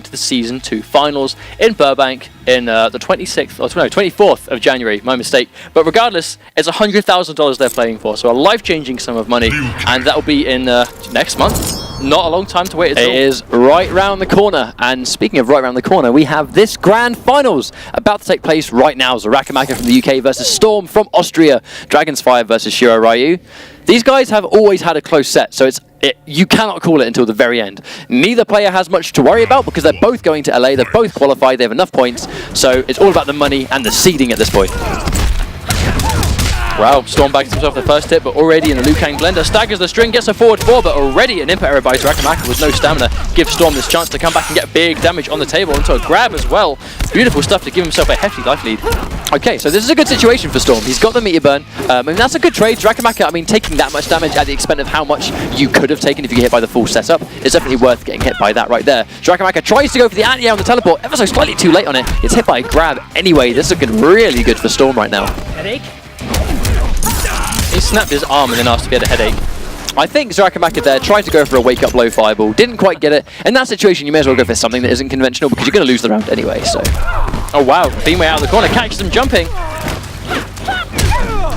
to the Season 2 Finals in Burbank in the 24th of January, my mistake. But regardless, it's $100,000 they're playing for, so a life-changing sum of money, and that'll be in next month. Not a long time to wait at all. It is right round the corner, and speaking of right round the corner, we have this grand finals about to take place right now. Xarakamaka from the UK versus Storm from Austria. Dragon's Fire versus Shiro Ryu. These guys have always had a close set, so you cannot call it until the very end. Neither player has much to worry about because they're both going to LA, they're both qualified, they have enough points, so it's all about the money and the seeding at this point. Wow, Storm bags himself the first hit, but already in the Liu Kang blender, staggers the string, gets a forward 4, but already an input error by Xarakamaka with no stamina gives Storm this chance to come back and get big damage on the table into a grab as well. Beautiful stuff to give himself a hefty life lead. Okay, so this is a good situation for Storm. He's got the meter burn. I mean, that's a good trade. Xarakamaka, I mean, taking that much damage at the expense of how much you could have taken if you get hit by the full setup is definitely worth getting hit by that right there. Xarakamaka tries to go for the anti-air on the teleport, ever so slightly too late on it. It's hit by a grab anyway. This is looking really good for Storm right now. Headache? He snapped his arm and then asked if he had a headache. I think Xarakamaka there tried to go for a wake-up low fireball, didn't quite get it. In that situation, you may as well go for something that isn't conventional because you're going to lose the round anyway, so... Oh wow, clean way out of the corner, catches him jumping.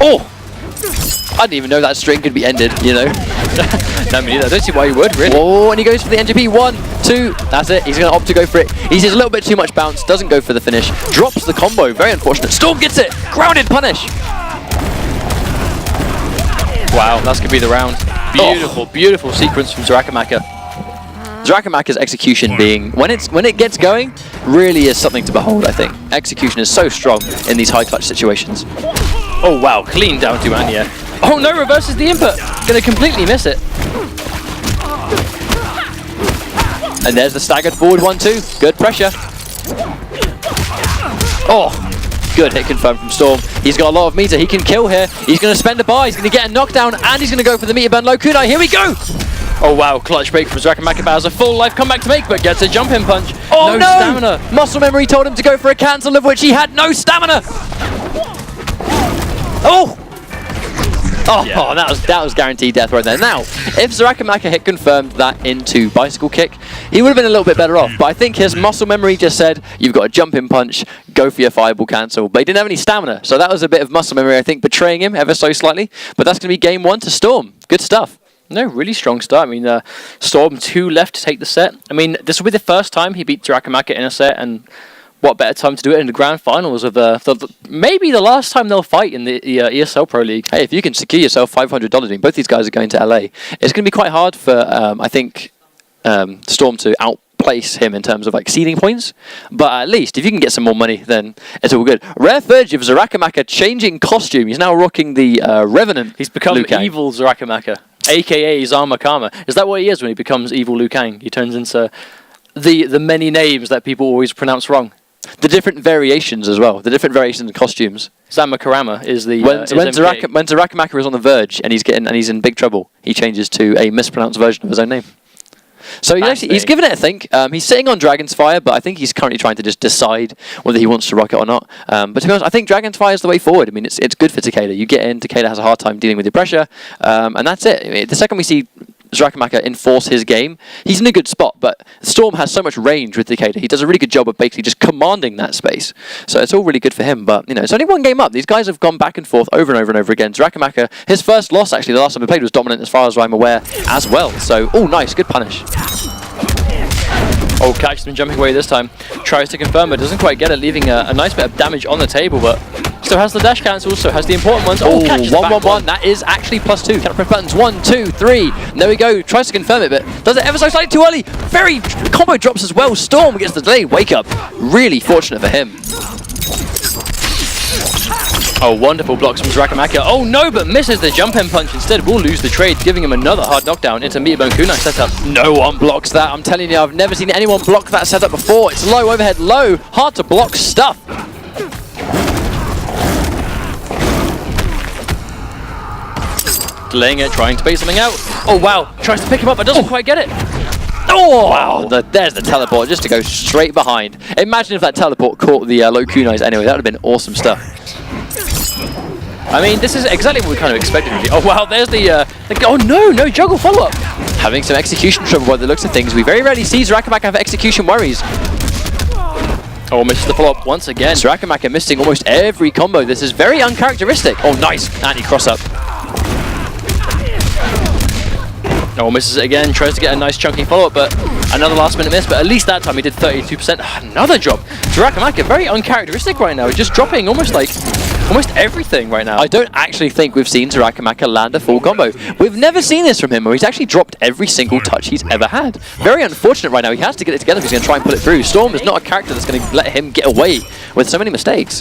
Oh! I didn't even know that string could be ended, you know. No, me neither. I don't see why you would, really. Oh, and he goes for the NGP. 1, 2, that's it. He's going to opt to go for it. He sees a little bit too much bounce, doesn't go for the finish, drops the combo. Very unfortunate. Storm gets it! Grounded punish! Wow, that's going to be the round. Beautiful, beautiful sequence from Xarakamaka. Xarakamaka's execution being, when it gets going, really is something to behold, I think. Execution is so strong in these high clutch situations. Oh wow, clean down to Anya. Oh no, reverses the input. Going to completely miss it. And there's the staggered forward 1-2. Good pressure. Oh. Good hit confirmed from Storm. He's got a lot of meter. He can kill here. He's going to spend a bar. He's going to get a knockdown, and he's going to go for the meter burn low kunai. Here we go! Oh wow, clutch break from Xarakamaka. Has a full life comeback to make, but gets a jump in punch. Oh no! Stamina. Muscle memory told him to go for a cancel, of which he had no stamina. Oh! Oh, yeah. that was guaranteed death right there. Now, if Xarakamaka hit confirmed that into bicycle kick, he would have been a little bit better off. But I think his muscle memory just said, you've got a jump in punch, go for your fireball cancel. But he didn't have any stamina, so that was a bit of muscle memory, I think, betraying him ever so slightly. But that's going to be game 1 to Storm. Good stuff. No, really strong start. I mean, Storm 2 left to take the set. I mean, this will be the first time he beat Xarakamaka in a set, and what better time to do it in the grand finals of maybe the last time they'll fight in the ESL Pro League. Hey, if you can secure yourself $500, I mean, both these guys are going to LA. It's going to be quite hard for, I think, Storm to outplace him in terms of like seeding points. But at least if you can get some more money, then it's all good. Rare footage of Xarakamaka changing costume. He's now rocking the Revenant. He's become evil Xarakamaka, aka Xarakamaka. Is that what he is when he becomes evil Liu Kang? He turns into the many names that people always pronounce wrong. The different variations as well. The different variations in costumes. Xarakamaka is the when Xarakamaka is on the verge and he's in big trouble, he changes to a mispronounced version of his own name. So he's given it a think. He's sitting on Dragon's Fire, but I think he's currently trying to just decide whether he wants to rock it or not. But to be honest, I think Dragon's Fire is the way forward. I mean, it's good for Takeda. You get in, Takeda has a hard time dealing with the pressure, and that's it. I mean, the second we see Xarakamaka enforce his game, he's in a good spot, but Storm has so much range with Takeda. He does a really good job of basically just commanding that space. So it's all really good for him, but you know, it's only one game up. These guys have gone back and forth over and over and over again. Xarakamaka, his first loss actually, the last time he played was dominant as far as I'm aware as well. So, oh nice, good punish. Oh, catches him jumping away this time. Tries to confirm, but doesn't quite get it, leaving a nice bit of damage on the table, but still has the dash cancels, so has the important ones. Oh, catches 1-1-1. That is actually +2. Cannot press buttons. 1, 2, 3. And there we go. Tries to confirm it, but does it ever so slightly too early. Very combo drops as well. Storm gets the delay. Wake up. Really fortunate for him. Oh, wonderful blocks from Xarakamaka. Oh no, but misses the jump in punch. Instead, will lose the trade, giving him another hard knockdown into Meterbone Kunai setup. No one blocks that. I'm telling you, I've never seen anyone block that setup before. It's low, overhead, low. Hard to block stuff. Delaying it, trying to bait something out. Oh wow, tries to pick him up, but doesn't quite get it. Oh wow, there's the teleport just to go straight behind. Imagine if that teleport caught the low kunais anyway. That would have been awesome stuff. I mean, this is exactly what we kind of expected, really. Oh wow, there's the oh no juggle follow-up. having some execution trouble by the looks of things. We very rarely see Xarakamaka have execution worries. Oh, misses the follow-up once again. Xarakamaka missing almost every combo. This is very uncharacteristic. Oh, nice anti-cross-up. Oh, misses it again. Tries to get a nice chunky follow-up, but another last-minute miss. But at least that time he did 32%. Another drop. Xarakamaka, very uncharacteristic right now. He's just dropping almost everything right now. I don't actually think we've seen Xarakamaka land a full combo. We've never seen this from him, where he's actually dropped every single touch he's ever had. Very unfortunate right now. He has to get it together if he's going to try and pull it through. Storm is not a character that's going to let him get away with so many mistakes.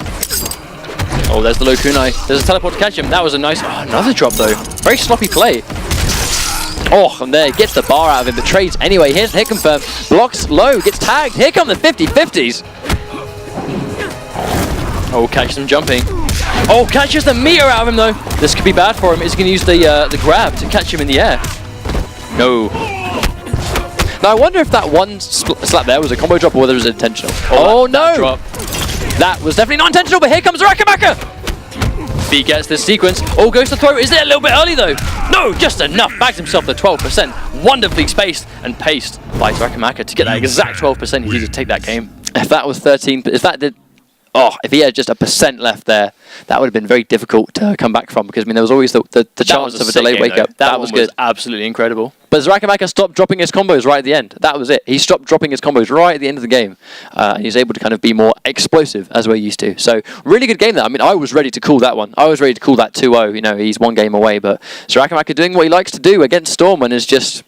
Oh, there's the low kunai. There's a teleport to catch him. That was a nice... Oh, another drop, though. Very sloppy play. Oh, and there, gets the bar out of him, but trades anyway. Here's the hit confirm. Blocks low, gets tagged. Here come the 50-50s. Oh, catches him jumping. Oh, catches the meter out of him, though. This could be bad for him. Is he going to use the grab to catch him in the air? No. Now, I wonder if that one slap there was a combo drop or whether it was intentional. Oh, no. Drop. That was definitely not intentional, but here comes Xarakamaka. He gets this sequence. Oh, goes to throw. Is it a little bit early, though? No, just enough. Bags himself the 12%. Wonderfully spaced and paced by Xarakamaka to get that exact 12% he needed to take that game. If that was 13, if that did... Oh, if he had just a % left there, that would have been very difficult to come back from, because I mean there was always the chance of a delayed wake up. That was good. Absolutely incredible. But Xarakamaka stopped dropping his combos right at the end. That was it. He stopped dropping his combos right at the end of the game. And he's able to kind of be more explosive as we're used to. So really good game there. I mean, I was ready to call that one. I was ready to call that 2-0. You know, he's one game away, but Xarakamaka doing what he likes to do against Storm and is just,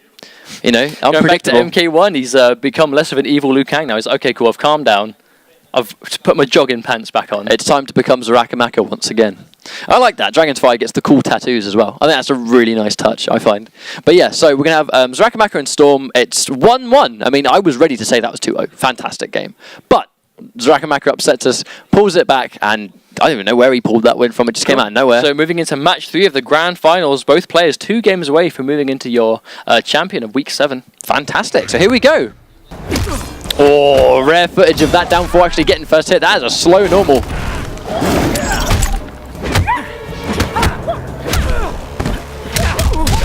you know, unpredictable. Going back to MK1, he's become less of an evil Liu Kang now. He's okay, cool. I've calmed down. I've put my jogging pants back on. It's time to become Xarakamaka once again. I like that. Dragon's Fire gets the cool tattoos as well. I think that's a really nice touch, I find. But yeah, so we're going to have Xarakamaka and Storm. It's 1-1. I mean, I was ready to say that was 2-0. Fantastic game. But Xarakamaka upsets us, pulls it back, and I don't even know where he pulled that win from. It just came out of nowhere. So moving into match 3 of the grand finals, both players 2 games away from moving into your champion of week 7. Fantastic. So here we go. Oh, rare footage of that down 4 actually getting first hit. That is a slow normal.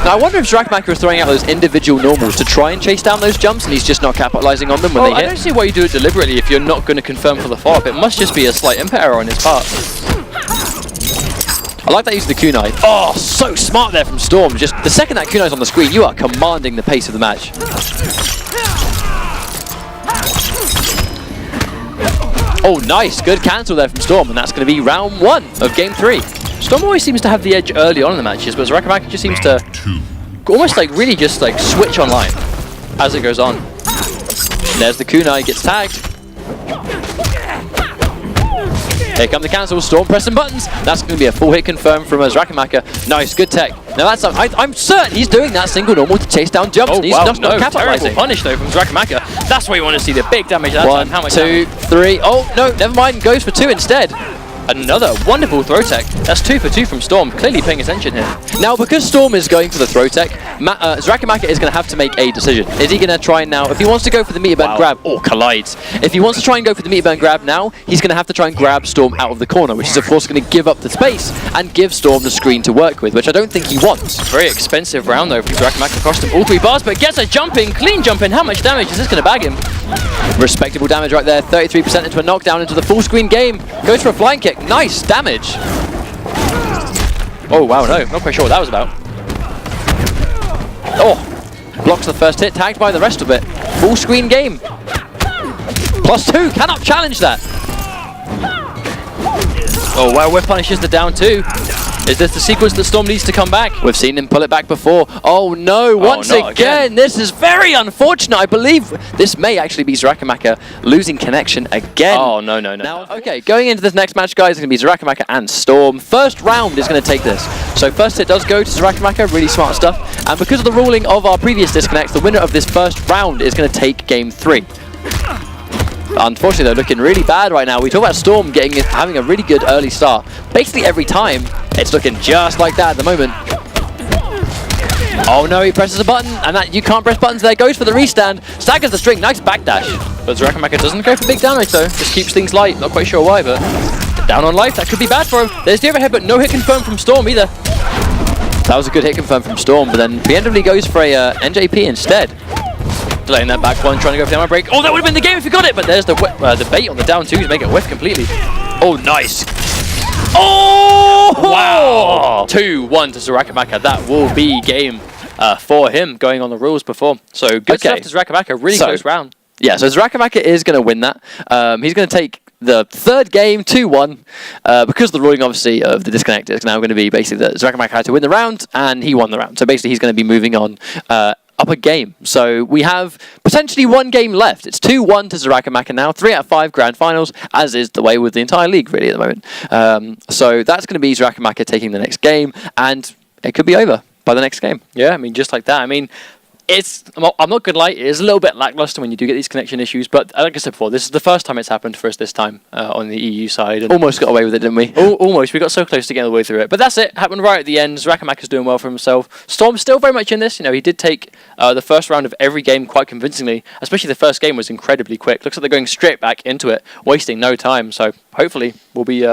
Now, I wonder if Xarakamaka is throwing out those individual normals to try and chase down those jumps, and he's just not capitalizing on them when they hit. I don't see why you do it deliberately if you're not going to confirm for the follow-up. It must just be a slight input error on his part. I like that use of the kunai. Oh, so smart there from Storm. Just the second that kunai's on the screen, you are commanding the pace of the match. Oh, nice. Good cancel there from Storm, and that's going to be round 1 of game 3. Storm always seems to have the edge early on in the matches, but Xarakamaka just seems to almost like really just like switch online as it goes on. There's the kunai, gets tagged. Here come the cancels, Storm pressing buttons. That's going to be a full hit confirmed from Xarakamaka. Nice, good tech. Now that's I'm certain he's doing that single normal to chase down jumps. Oh, and he's wow, not capitalizing. Terrible punish though from Xarakamaka. That's where you want to see the big damage that time. 1, 2, 3. Oh no, never mind. Goes for 2 instead. Another wonderful throw tech. That's 2 for 2 from Storm. Clearly paying attention here. Now, because Storm is going for the throw tech, Xarakamaka is going to have to make a decision. Is he going to try and now, if he wants to go for the meter burn grab, or collides. If he wants to try and go for the meter burn grab now, he's going to have to try and grab Storm out of the corner, which is of course going to give up the space and give Storm the screen to work with, which I don't think he wants. Very expensive round though from Xarakamaka. Cost him all 3 bars, but gets a jumping, clean jumping. How much damage is this going to bag him? Respectable damage right there. 33% into a knockdown into the full screen game. Goes for a flying kick. Nice damage. Oh wow, no, not quite sure what that was about. Oh, blocks the first hit, tagged by the rest of it. Full screen game. +2, cannot challenge that. Oh wow, whip punishes the down 2. Is this the sequence that Storm needs to come back? We've seen him pull it back before. Oh no, once again. This is very unfortunate. I believe this may actually be Xarakamaka losing connection again. Oh, no. Now, okay, going into this next match, guys, it's going to be Xarakamaka and Storm. First round is going to take this. So first hit does go to Xarakamaka, really smart stuff. And because of the ruling of our previous disconnects, the winner of this first round is going to take game 3. Unfortunately, they're looking really bad right now. We talk about Storm having a really good early start. Basically every time, it's looking just like that at the moment. Oh no, he presses a button, and that you can't press buttons there. Goes for the restand, staggers the string, nice backdash. But Xarakamaka doesn't go for big damage though, just keeps things light. Not quite sure why, but down on life, that could be bad for him. There's the overhead, but no hit confirmed from Storm either. That was a good hit confirm from Storm, but then preemptively goes for a NJP instead. Delaying that back one, trying to go for the armor break. Oh, that would have been the game if he got it, but there's the bait on the down two to make it whiff completely. Oh, nice. Oh! Wow! 2-1 to Xarakamaka. That will be game for him going on the rules before. So good stuff to Xarakamaka. Really close round. Yeah, so Xarakamaka is going to win that. He's going to take the third game 2-1 because the ruling obviously of the disconnect is now going to be basically that Xarakamaka had to win the round and he won the round. So basically he's going to be moving on up a game. So we have potentially one game left. It's 2-1 to Xarakamaka now, 3 out of 5 grand finals, as is the way with the entire league really at the moment. So that's going to be Xarakamaka taking the next game, and it could be over by the next game. Yeah, I mean, just like that. I mean, I'm not gonna lie, it is a little bit lackluster when you do get these connection issues, but like I said before, this is the first time it's happened for us this time on the EU side. And almost got away with it, didn't we? Almost. We got so close to getting all the way through it. But that's it. Happened right at the end. Xarakamaka's doing well for himself. Storm's still very much in this. You know, he did take the first round of every game quite convincingly, especially the first game was incredibly quick. Looks like they're going straight back into it, wasting no time. So hopefully we'll be...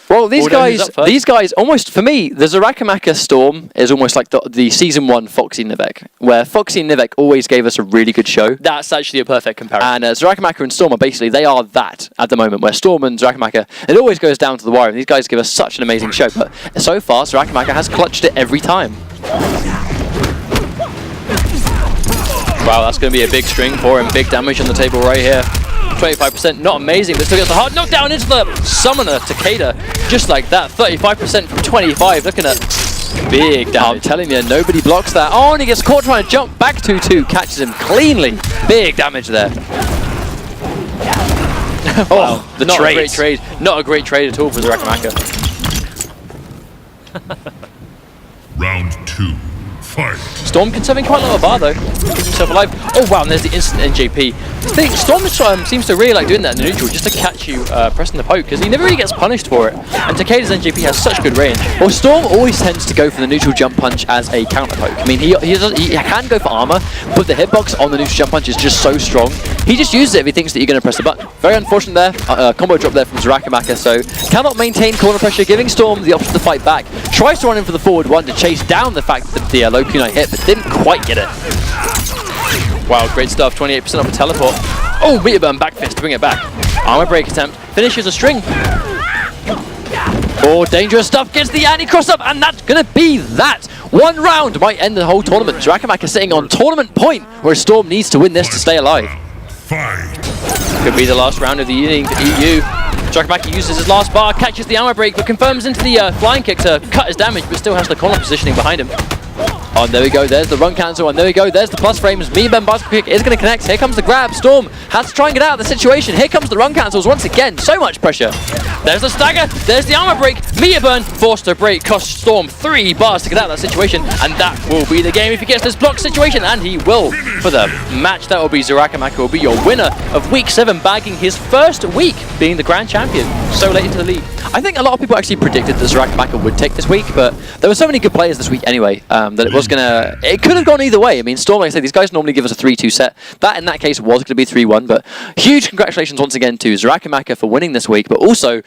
Well, these guys, almost, for me, the Xarakamaka Storm is almost like the Season 1 Foxy Nivek, where Foxy and Nivek always gave us a really good show. That's actually a perfect comparison. And Xarakamaka and Storm are basically, they are that at the moment, where Storm and Xarakamaka, it always goes down to the wire, and these guys give us such an amazing show, but so far, Xarakamaka has clutched it every time. Wow, that's going to be a big string for him. Big damage on the table right here. 25%, not amazing, but still gets the hard knockdown into the summoner, Takeda. Just like that, 35% from 25, looking at big damage. I'm telling you, nobody blocks that. Oh, and he gets caught trying to jump back 2-2, catches him cleanly. Big damage there. Wow, not a great trade. Not a great trade at all for Xarakamaka. Round 2. Fight. Storm conserving quite a lot of bar though. Keeps himself alive. Oh wow, and there's the instant NJP. I think Storm seems to really like doing that in the neutral just to catch you pressing the poke, because he never really gets punished for it. And Takeda's NJP has such good range. Well, Storm always tends to go for the neutral jump punch as a counter poke. I mean, he can go for armor, but the hitbox on the neutral jump punch is just so strong. He just uses it if he thinks that you're going to press the button. Very unfortunate there. Combo drop there from Xarakamaka, so cannot maintain corner pressure, giving Storm the option to fight back. Tries to run in for the forward one to chase down the fact that the low kunai hit, but didn't quite get it. Wow, great stuff. 28% off a teleport. Oh, meter burn back fist to bring it back. Armor break attempt. Finishes a string. Oh, dangerous stuff. Gets the anti-cross up, and that's going to be that. One round might end the whole tournament. Xarakamaka sitting on tournament point, where Storm needs to win this to stay alive. Could be the last round of the EU. Xarakamaka uses his last bar, catches the armor break, but confirms into the flying kick to cut his damage, but still has the corner positioning behind him. Oh, and there we go. There's the run cancel, and there we go. There's the plus frames. Miyaben bicycle kick is going to connect. Here comes the grab. Storm has to try and get out of the situation. Here comes the run cancels once again. So much pressure. There's the stagger. There's the armor break. Miyaben forced to break. Cost Storm 3 bars to get out of that situation, and that will be the game if he gets this block situation, and he will for the match. That will be Xarakamaka will be your winner of Week 7, bagging his first week being the Grand Champion so late into the league. I think a lot of people actually predicted that Xarakamaka would take this week, but there were so many good players this week anyway that it could have gone either way. I mean, Storm, like I said, these guys normally give us a 3-2 set. That, in that case, was going to be 3-1, but huge congratulations once again to Xarakamaka for winning this week, but also